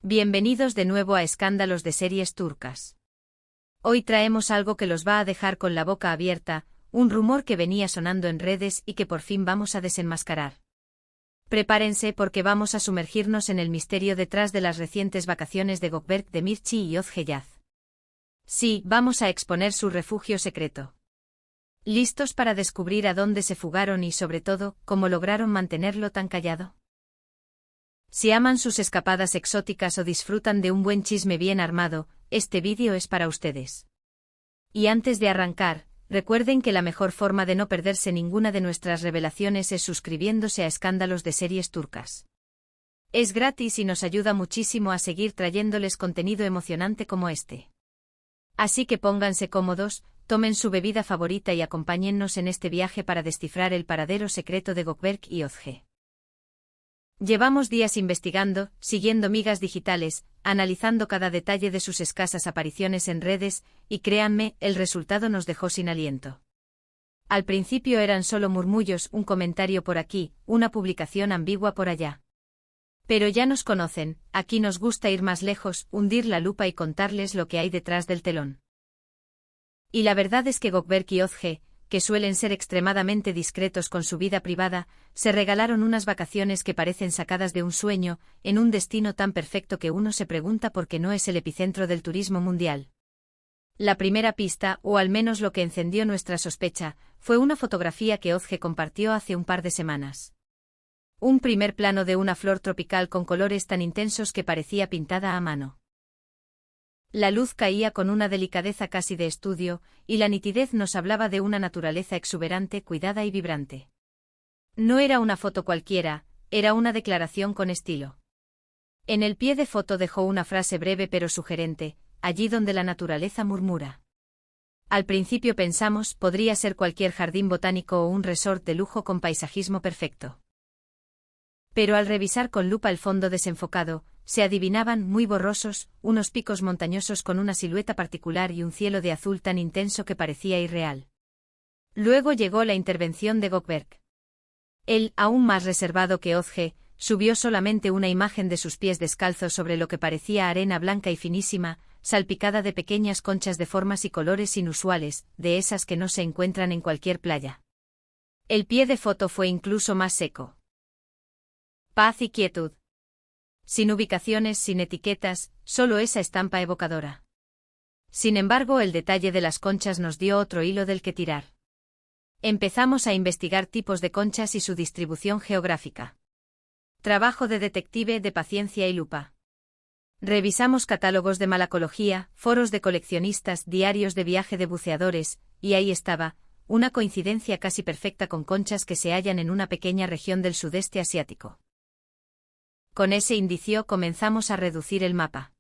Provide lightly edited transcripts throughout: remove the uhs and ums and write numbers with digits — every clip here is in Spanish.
Bienvenidos de nuevo a Escándalos de Series Turcas. Hoy traemos algo que los va a dejar con la boca abierta, un rumor que venía sonando en redes y que por fin vamos a desenmascarar. Prepárense porque vamos a sumergirnos en el misterio detrás de las recientes vacaciones de Gökberk Demirci y Özge Yaz. Sí, vamos a exponer su refugio secreto. ¿Listos para descubrir a dónde se fugaron y, sobre todo, cómo lograron mantenerlo tan callado? Si aman sus escapadas exóticas o disfrutan de un buen chisme bien armado, este vídeo es para ustedes. Y antes de arrancar, recuerden que la mejor forma de no perderse ninguna de nuestras revelaciones es suscribiéndose a Escándalos de Series Turcas. Es gratis y nos ayuda muchísimo a seguir trayéndoles contenido emocionante como este. Así que pónganse cómodos, tomen su bebida favorita y acompáñennos en este viaje para descifrar el paradero secreto de Gökberk y Özge. Llevamos días investigando, siguiendo migas digitales, analizando cada detalle de sus escasas apariciones en redes, y créanme, el resultado nos dejó sin aliento. Al principio eran solo murmullos, un comentario por aquí, una publicación ambigua por allá. Pero ya nos conocen, aquí nos gusta ir más lejos, hundir la lupa y contarles lo que hay detrás del telón. Y la verdad es que Gökberk y Özge, que suelen ser extremadamente discretos con su vida privada, se regalaron unas vacaciones que parecen sacadas de un sueño, en un destino tan perfecto que uno se pregunta por qué no es el epicentro del turismo mundial. La primera pista, o al menos lo que encendió nuestra sospecha, fue una fotografía que Özge compartió hace un par de semanas. Un primer plano de una flor tropical con colores tan intensos que parecía pintada a mano. La luz caía con una delicadeza casi de estudio, y la nitidez nos hablaba de una naturaleza exuberante, cuidada y vibrante. No era una foto cualquiera, era una declaración con estilo. En el pie de foto dejó una frase breve pero sugerente: allí donde la naturaleza murmura. Al principio pensamos, podría ser cualquier jardín botánico o un resort de lujo con paisajismo perfecto. Pero al revisar con lupa el fondo desenfocado, se adivinaban, muy borrosos, unos picos montañosos con una silueta particular y un cielo de azul tan intenso que parecía irreal. Luego llegó la intervención de Gökberk. Él, aún más reservado que Özge, subió solamente una imagen de sus pies descalzos sobre lo que parecía arena blanca y finísima, salpicada de pequeñas conchas de formas y colores inusuales, de esas que no se encuentran en cualquier playa. El pie de foto fue incluso más seco. Paz y quietud. Sin ubicaciones, sin etiquetas, solo esa estampa evocadora. Sin embargo, el detalle de las conchas nos dio otro hilo del que tirar. Empezamos a investigar tipos de conchas y su distribución geográfica. Trabajo de detective, de paciencia y lupa. Revisamos catálogos de malacología, foros de coleccionistas, diarios de viaje de buceadores, y ahí estaba, una coincidencia casi perfecta con conchas que se hallan en una pequeña región del sudeste asiático. Con ese indicio comenzamos a reducir el mapa.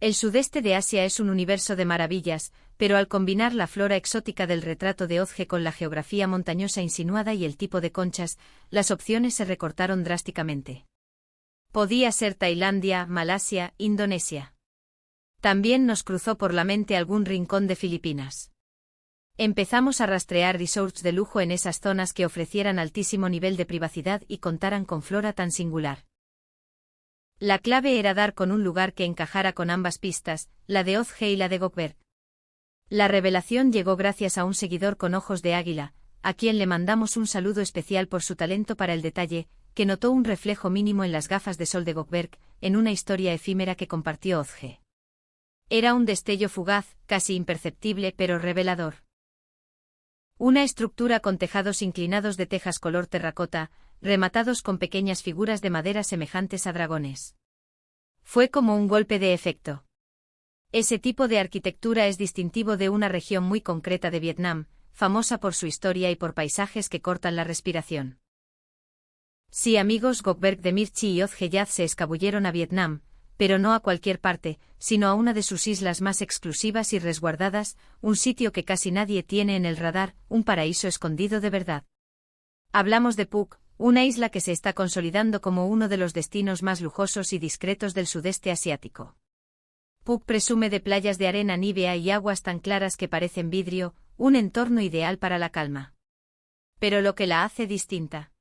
El sudeste de Asia es un universo de maravillas, pero al combinar la flora exótica del retrato de Özge con la geografía montañosa insinuada y el tipo de conchas, las opciones se recortaron drásticamente. Podía ser Tailandia, Malasia, Indonesia. También nos cruzó por la mente algún rincón de Filipinas. Empezamos a rastrear resorts de lujo en esas zonas que ofrecieran altísimo nivel de privacidad y contaran con flora tan singular. La clave era dar con un lugar que encajara con ambas pistas, la de Özge y la de Gökberk. La revelación llegó gracias a un seguidor con ojos de águila, a quien le mandamos un saludo especial por su talento para el detalle, que notó un reflejo mínimo en las gafas de sol de Gökberk, en una historia efímera que compartió Özge. Era un destello fugaz, casi imperceptible pero revelador. Una estructura con tejados inclinados de tejas color terracota, rematados con pequeñas figuras de madera semejantes a dragones. Fue como un golpe de efecto. Ese tipo de arquitectura es distintivo de una región muy concreta de Vietnam, famosa por su historia y por paisajes que cortan la respiración. Sí, amigos, Gökberk Demirci y Özge Yaz se escabulleron a Vietnam, pero no a cualquier parte, sino a una de sus islas más exclusivas y resguardadas, un sitio que casi nadie tiene en el radar, un paraíso escondido de verdad. Hablamos de Phuc, una isla que se está consolidando como uno de los destinos más lujosos y discretos del sudeste asiático. Phuc presume de playas de arena nívea y aguas tan claras que parecen vidrio, un entorno ideal para la calma. Pero lo que la hace distinta.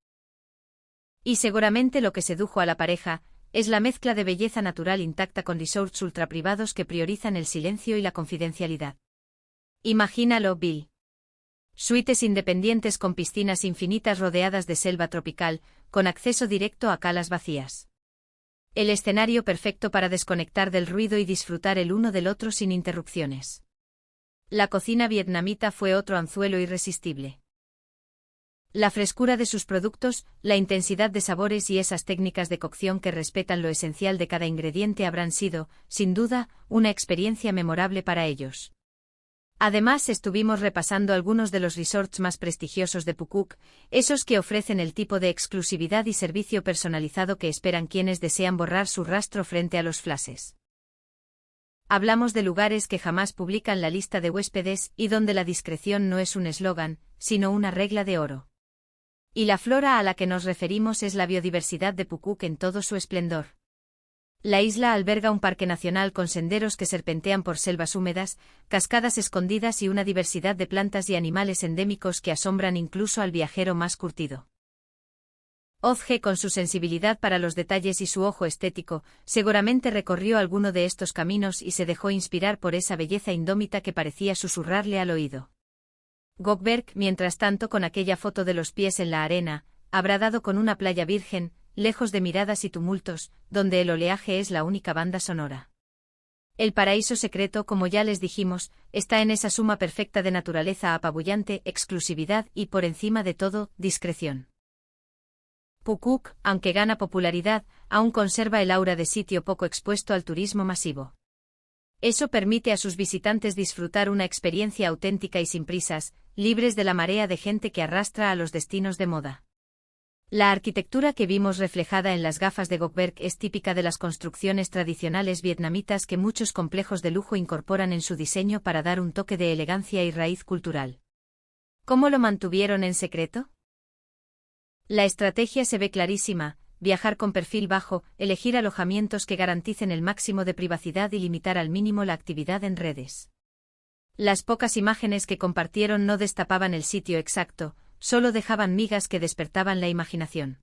Y seguramente lo que sedujo a la pareja, es la mezcla de belleza natural intacta con resorts ultraprivados que priorizan el silencio y la confidencialidad. Imagínalo, Bill. Suites independientes con piscinas infinitas rodeadas de selva tropical, con acceso directo a calas vacías. El escenario perfecto para desconectar del ruido y disfrutar el uno del otro sin interrupciones. La cocina vietnamita fue otro anzuelo irresistible. La frescura de sus productos, la intensidad de sabores y esas técnicas de cocción que respetan lo esencial de cada ingrediente habrán sido, sin duda, una experiencia memorable para ellos. Además, estuvimos repasando algunos de los resorts más prestigiosos de Phuket, esos que ofrecen el tipo de exclusividad y servicio personalizado que esperan quienes desean borrar su rastro frente a los flashes. Hablamos de lugares que jamás publican la lista de huéspedes y donde la discreción no es un eslogan, sino una regla de oro. Y la flora a la que nos referimos es la biodiversidad de Phuket en todo su esplendor. La isla alberga un parque nacional con senderos que serpentean por selvas húmedas, cascadas escondidas y una diversidad de plantas y animales endémicos que asombran incluso al viajero más curtido. Ozge, con su sensibilidad para los detalles y su ojo estético, seguramente recorrió alguno de estos caminos y se dejó inspirar por esa belleza indómita que parecía susurrarle al oído. Gökberg, mientras tanto, con aquella foto de los pies en la arena, habrá dado con una playa virgen, lejos de miradas y tumultos, donde el oleaje es la única banda sonora. El paraíso secreto, como ya les dijimos, está en esa suma perfecta de naturaleza apabullante, exclusividad y, por encima de todo, discreción. Phuket, aunque gana popularidad, aún conserva el aura de sitio poco expuesto al turismo masivo. Eso permite a sus visitantes disfrutar una experiencia auténtica y sin prisas, libres de la marea de gente que arrastra a los destinos de moda. La arquitectura que vimos reflejada en las gafas de Gökberg es típica de las construcciones tradicionales vietnamitas que muchos complejos de lujo incorporan en su diseño para dar un toque de elegancia y raíz cultural. ¿Cómo lo mantuvieron en secreto? La estrategia se ve clarísima: viajar con perfil bajo, elegir alojamientos que garanticen el máximo de privacidad y limitar al mínimo la actividad en redes. Las pocas imágenes que compartieron no destapaban el sitio exacto, solo dejaban migas que despertaban la imaginación.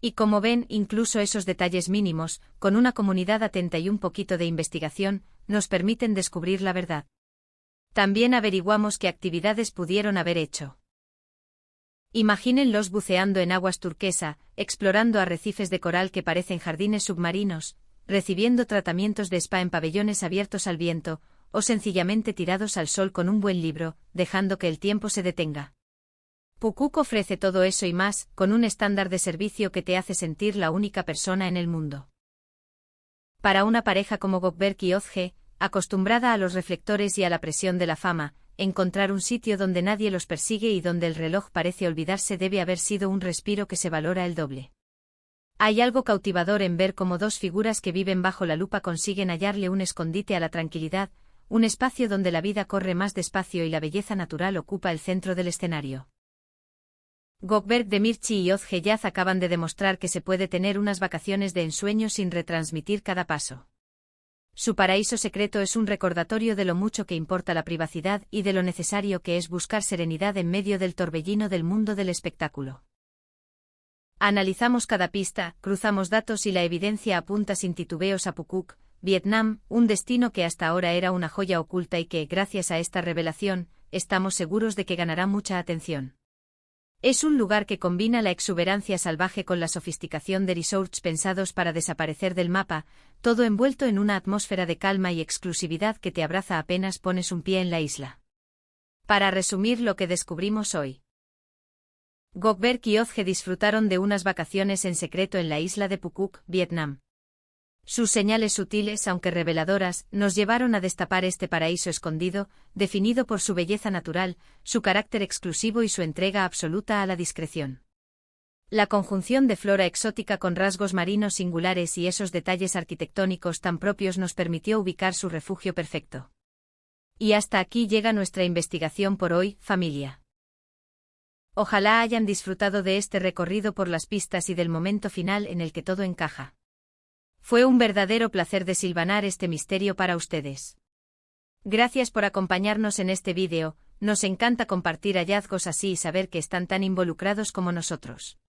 Y como ven, incluso esos detalles mínimos, con una comunidad atenta y un poquito de investigación, nos permiten descubrir la verdad. También averiguamos qué actividades pudieron haber hecho. Imagínenlos buceando en aguas turquesa, explorando arrecifes de coral que parecen jardines submarinos, recibiendo tratamientos de spa en pabellones abiertos al viento, o sencillamente tirados al sol con un buen libro, dejando que el tiempo se detenga. Phuket ofrece todo eso y más, con un estándar de servicio que te hace sentir la única persona en el mundo. Para una pareja como Gökberg y Ozge, acostumbrada a los reflectores y a la presión de la fama, encontrar un sitio donde nadie los persigue y donde el reloj parece olvidarse debe haber sido un respiro que se valora el doble. Hay algo cautivador en ver cómo dos figuras que viven bajo la lupa consiguen hallarle un escondite a la tranquilidad, un espacio donde la vida corre más despacio y la belleza natural ocupa el centro del escenario. Gökberg Demirci y Ozge Yaz acaban de demostrar que se puede tener unas vacaciones de ensueño sin retransmitir cada paso. Su paraíso secreto es un recordatorio de lo mucho que importa la privacidad y de lo necesario que es buscar serenidad en medio del torbellino del mundo del espectáculo. Analizamos cada pista, cruzamos datos y la evidencia apunta sin titubeos a Phuket, Vietnam, un destino que hasta ahora era una joya oculta y que, gracias a esta revelación, estamos seguros de que ganará mucha atención. Es un lugar que combina la exuberancia salvaje con la sofisticación de resorts pensados para desaparecer del mapa, todo envuelto en una atmósfera de calma y exclusividad que te abraza apenas pones un pie en la isla. Para resumir lo que descubrimos hoy. Gökberg y Ozge disfrutaron de unas vacaciones en secreto en la isla de Phuket, Vietnam. Sus señales sutiles, aunque reveladoras, nos llevaron a destapar este paraíso escondido, definido por su belleza natural, su carácter exclusivo y su entrega absoluta a la discreción. La conjunción de flora exótica con rasgos marinos singulares y esos detalles arquitectónicos tan propios nos permitió ubicar su refugio perfecto. Y hasta aquí llega nuestra investigación por hoy, familia. Ojalá hayan disfrutado de este recorrido por las pistas y del momento final en el que todo encaja. Fue un verdadero placer desilvanar este misterio para ustedes. Gracias por acompañarnos en este vídeo, nos encanta compartir hallazgos así y saber que están tan involucrados como nosotros.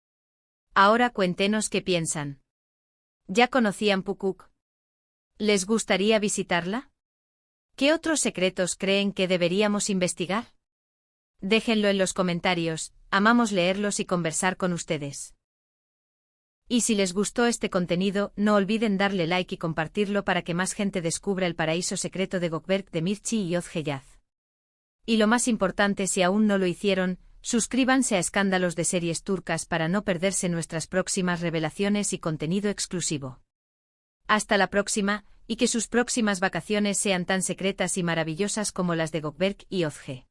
Ahora cuéntenos qué piensan. ¿Ya conocían Pukuk? ¿Les gustaría visitarla? ¿Qué otros secretos creen que deberíamos investigar? Déjenlo en los comentarios, amamos leerlos y conversar con ustedes. Y si les gustó este contenido, no olviden darle like y compartirlo para que más gente descubra el paraíso secreto de Gökberk Demirci y Ozgeyaz. Y lo más importante, si aún no lo hicieron, suscríbanse a Escándalos de Series Turcas para no perderse nuestras próximas revelaciones y contenido exclusivo. Hasta la próxima, y que sus próximas vacaciones sean tan secretas y maravillosas como las de Gökberk y Ozge.